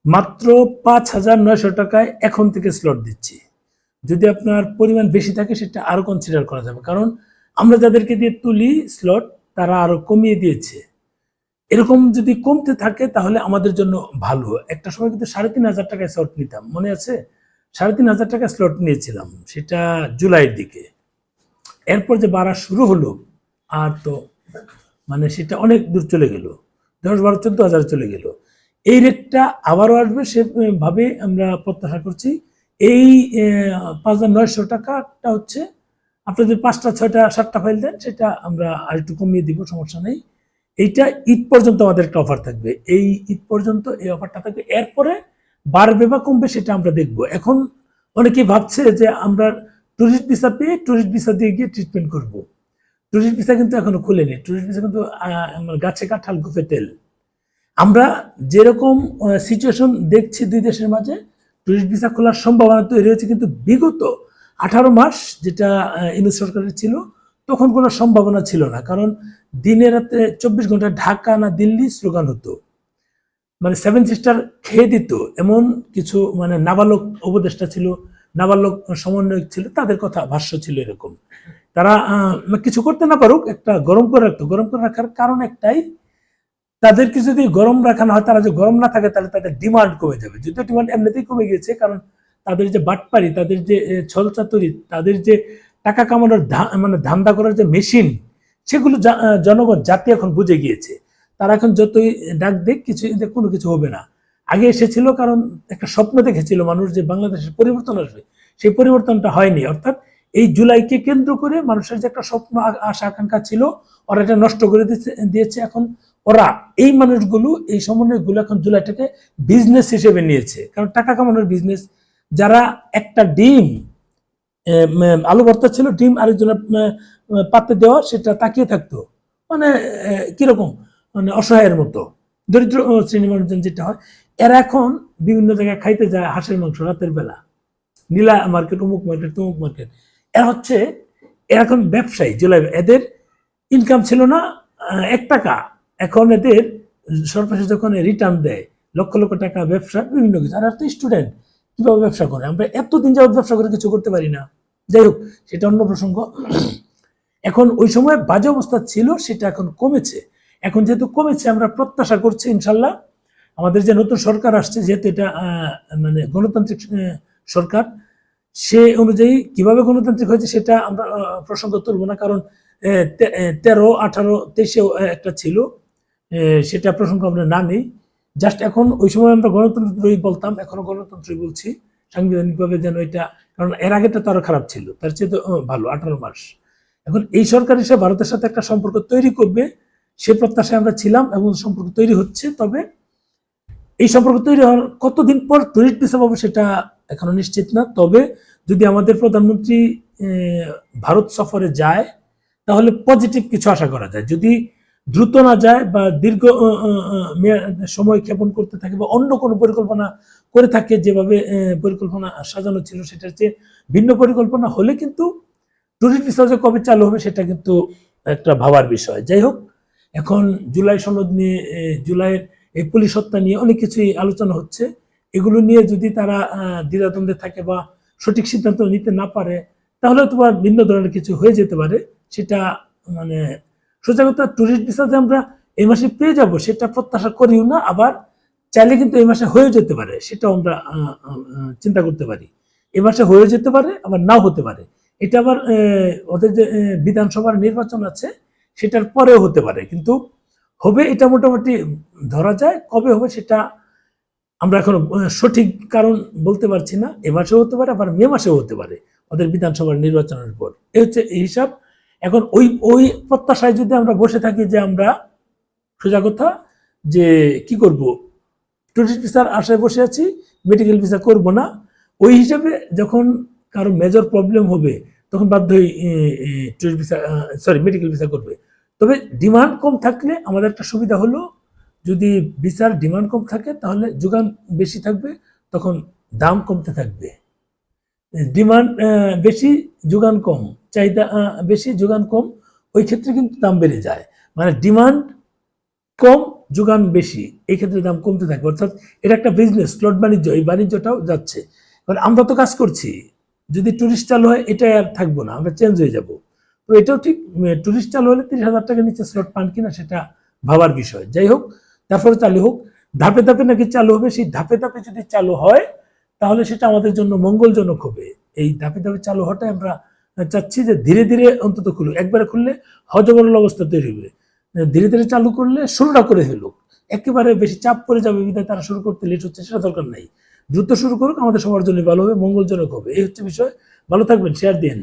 মাত্র 5,900 টাকায় এখন থেকে স্লট দিচ্ছি। যদি আপনার পরিমাণ বেশি থাকে সেটা আরো কনসিডার করা যাবে, কারণ আমরা যাদেরকে দিয়ে তুলি স্লট তারা আরো কমিয়ে দিয়েছে। এরকম যদি কমতে থাকে তাহলে আমাদের জন্য ভালো। একটা সময় কিন্তু 3,500 টাকায় স্লট নিতাম, মনে আছে? 3,500 টাকায় স্লট নিয়েছিলাম, সেটা জুলাইয়ের দিকে। এরপর যে বাড়া শুরু হলো, আর তো মানে সেটা অনেক দূর চলে গেল, 10, 12, 14,000 চলে গেল। এই রেটটা আবারও আসবে সেভাবে আমরা প্রত্যাশা করছি। এই 5,900 টাকাটা হচ্ছে আপনাদের 5টা, 6টা, 7টা ফাইল দেন, সেটা আমরা আর একটু কমিয়ে দিব, সমস্যা নেই। এইটা ঈদ পর্যন্ত আমাদের একটা অফার থাকবে, এই ঈদ পর্যন্ত এই অফারটা থাকবে। এরপরে বাড়বে বা কমবে সেটা আমরা দেখব। এখন অনেকেই ভাবছে যে আমরা ট্যুরিস্ট ভিসা পেয়ে ট্যুরিস্ট ভিসা দিয়ে গিয়ে ট্রিটমেন্ট করব। ট্যুরিস্ট ভিসা কিন্তু এখনো খুলেনি, ট্যুরিস্ট ভিসা কিন্তু গাছে কাঁঠাল গুফে তেল। আমরা যেরকম সিচুয়েশন দেখছি দুই দেশের মাঝে, ট্যুরিস্ট ভিসা খোলার সম্ভাবনা তৈরি হয়েছে, কিন্তু বিগত 18 মাস যেটা ইউনূস সরকারের ছিল তখন কোনো সম্ভাবনা ছিল না, কারণ দিনে রাতে 24 ঘন্টা ঢাকা না দিল্লি স্লোগান হতো, মানে 7 সিস্টার খেয়ে দিত এমন কিছু মানে নাবালক উপদেষ্টা ছিল, নাবালক সমন্বয়ক ছিল, তাদের কথা ভাষ্য ছিল এরকম। তারা কিছু করতে না পারুক, একটা গরম করে রাখতো। গরম করে রাখার কারণ একটাই, তাদেরকে যদি গরম রাখা না হয়, তারা যদি গরম না থাকে তাহলে তাদের ডিমান্ড কমে যাবে। যদিও ডিমান্ড এমনিতেই কমে গিয়েছে, কারণ তাদের যে বাটপারি, তাদের যে ছলচাতুরি, তাদের যে টাকা কামানোর মানে ধান্দা করার যে মেশিন, সেগুলো জনগণ জাতি এখন বুঝে গিয়েছে। তারা এখন যতই ডাক দেখ কিছু কোনো কিছু হবে না। আগে এসেছিল কারণ একটা স্বপ্ন দেখেছিল মানুষ যে বাংলাদেশের পরিবর্তন আসবে, সেই পরিবর্তনটা হয়নি। অর্থাৎ এই জুলাইকে কেন্দ্র করে মানুষের যে একটা স্বপ্ন আশা আকাঙ্ক্ষা ছিল, ওরা এটা নষ্ট করে দিয়েছে। এখন ওরা এই মানুষগুলো, এই সমন্বয়গুলো এখন জুলাইটাকে বিজনেস হিসেবে নিয়েছে, কারণ টাকা কামানোর বিজনেস। যারা একটা ডিম, আলু ভর্তা ছিল, ডিম আরেকজনের পাতে দেওয়া, সেটা তাকিয়ে থাকতো, মানে কিরকম, মানে অসহায়ের মতো, দরিদ্র শ্রেণী মানুষজন যেটা হয়। এরা এখন বিভিন্ন জায়গায় খাইতে যায় হাঁসের মাংস রাতের বেলা, নীলা মার্কেট, অমুক মার্কেট, তমুক মার্কেট। এরা হচ্ছে এখন ব্যবসায়ী। জুলাই এদের ইনকাম ছিল না 1 টাকা, এখন এদের সরকার যখন রিটার্ন দেয় লক্ষ লক্ষ টাকা, ব্যবসা বিভিন্ন কিছু। আর তো স্টুডেন্ট কিভাবে ব্যবসা করে, আমরা এতদিন যাবত ব্যবসা করে কিছু করতে পারি না। যাই হোক, সেটা অন্য প্রসঙ্গ। এখন ওই সময় বাজে অবস্থা ছিল, সেটা এখন কমেছে। এখন যেহেতু কমেছে, আমরা প্রত্যাশা করছি ইনশাল্লাহ আমাদের যে নতুন সরকার আসছে, যেহেতু এটা মানে গণতান্ত্রিক সরকার, সে অনুযায়ী কিভাবে গণতান্ত্রিক হয়েছে সেটা আমরা প্রসঙ্গ তুলব না, কারণ 13, 18, 23 একটা ছিল, সেটা প্রসঙ্গ আমরা না নেই। জাস্ট এখন ওই সময় আমরা গণতন্ত্রই বলতাম, এখনো গণতন্ত্রই বলছি সাংবিধানিকভাবে, যেন এটা, কারণ এর আগেটা তো আরো খারাপ ছিল, তার চেয়ে তো ভালো 18 মাস। এখন এই সরকার এসে ভারতের সাথে একটা সম্পর্ক তৈরি করবে, সে প্রত্যাশায় আমরা ছিলাম, এবং সম্পর্ক তৈরি হচ্ছে। তবে এই সম্পর্ক তৈরি হওয়ার কতদিন পর টুরিস্ট ভিসা পাবো সেটা এখনো নিশ্চিত না। তবে যদি আমাদের প্রধানমন্ত্রী ভারত সফরে যায় তাহলে পজিটিভ কিছু আশা করা যায়। যদি দ্রুত না যায় বা দীর্ঘ সময় ক্ষেপণ করতে থাকে বা অন্য কোনো পরিকল্পনা করে থাকে, যেভাবে পরিকল্পনা সাজানো ছিল সেটার চেয়ে ভিন্ন পরিকল্পনা হলে কিন্তু টুরিস্ট ভিসা যে কবে চালু হবে সেটা কিন্তু একটা ভাবার বিষয়। যাই হোক, এখন জুলাই সনদ নিয়ে, জুলাইয়ের এই পুলিশ হত্যা নিয়ে অনেক কিছুই আলোচনা হচ্ছে। এগুলো নিয়ে যদি তারা দ্বিধাদ্বন্দ্বে থাকে বা সঠিক সিদ্ধান্ত নিতে না পারে, তাহলে তোমার ভিন্ন ধরনের কিছু হয়ে যেতে পারে। সেটা মানে সোজা কথা, টুরিস্ট ভিসা যে আমরা এই মাসে পেয়ে যাব সেটা প্রত্যাশা করিও না, আবার চাইলে কিন্তু এই মাসে হয়ে যেতে পারে, সেটাও আমরা চিন্তা করতে পারি। এ মাসে হয়ে যেতে পারে, আবার নাও হতে পারে। এটা আবার ওদের যে বিধানসভার নির্বাচন আছে সেটার পরেও হতে পারে, কিন্তু হবে এটা মোটামুটি ধরা যায়। কবে হবে সেটা আমরা এখনো সঠিক কারণ বলতে পারছি না। এ মাসেও হতে পারে, আবার মে মাসেও হতে পারে, ওদের বিধানসভার নির্বাচনের পর। এই হচ্ছে এই হিসাব। এখন ওই প্রত্যাশায় যদি আমরা বসে থাকি যে আমরা, সোজা কথা, যে কি করব, টুরিস্ট ভিসার আশায় বসে আছি, মেডিকেল ভিসা করব না, ওই হিসাবে যখন কারো মেজর প্রবলেম হবে তখন বাধ্যই টুরিস্ট ভিসা, মেডিকেল ভিসা করবে। তবে ডিমান্ড কম থাকলে আমাদের একটা সুবিধা হলো, যদি ভিসার ডিমান্ড কম থাকে তাহলে যোগান বেশি থাকবে, তখন দাম কমতে থাকবে। ডিমান্ড বেশি, যোগান কম, চাহিদা বেশি, যোগান কম, ওই ক্ষেত্রে কিন্তু দাম বেড়ে যায়। মানে ডিমান্ড কম, যোগান বেশি, এই ক্ষেত্রে দাম কমতে থাকবে। অর্থাৎ এটা একটা বিজনেস, স্লট বাণিজ্য, এই বাণিজ্যটাও যাচ্ছে। কারণ আমরা তো কাজ করছি, যদি টুরিস্ট চালু হয় এটাই আর থাকবো না, আমরা চেঞ্জ হয়ে যাব। তো এটাও ঠিক, টুরিস্ট চালু হলে 30,000 টাকার নিচে স্লট পান কিনা সেটা ভাবার বিষয়। যাই হোক, তারপরে চালু হোক, ধাপে ধাপে নাকি চালু হবে। সেই ধাপে ধাপে যদি চালু হয় তাহলে সেটা আমাদের জন্য মঙ্গলজনক হবে। এই ধাপে ধাপে চালু হওয়াটাই আমরা চাচ্ছি, যে ধীরে ধীরে অন্তত খুলুক। একবারে খুললে হজবরল অবস্থা তৈরি হবে। ধীরে ধীরে চালু করলে শুরুটা করে ফেলুক। একেবারে বেশি চাপ পড়ে যাবে বিধায় তারা শুরু করতে লেট হচ্ছে, সেটা দরকার নাই। দ্রুত শুরু করুক, আমাদের সবার জন্য ভালো হবে, মঙ্গলজনক হবে। এই হচ্ছে বিষয়। ভালো থাকবেন, শেয়ার দিন।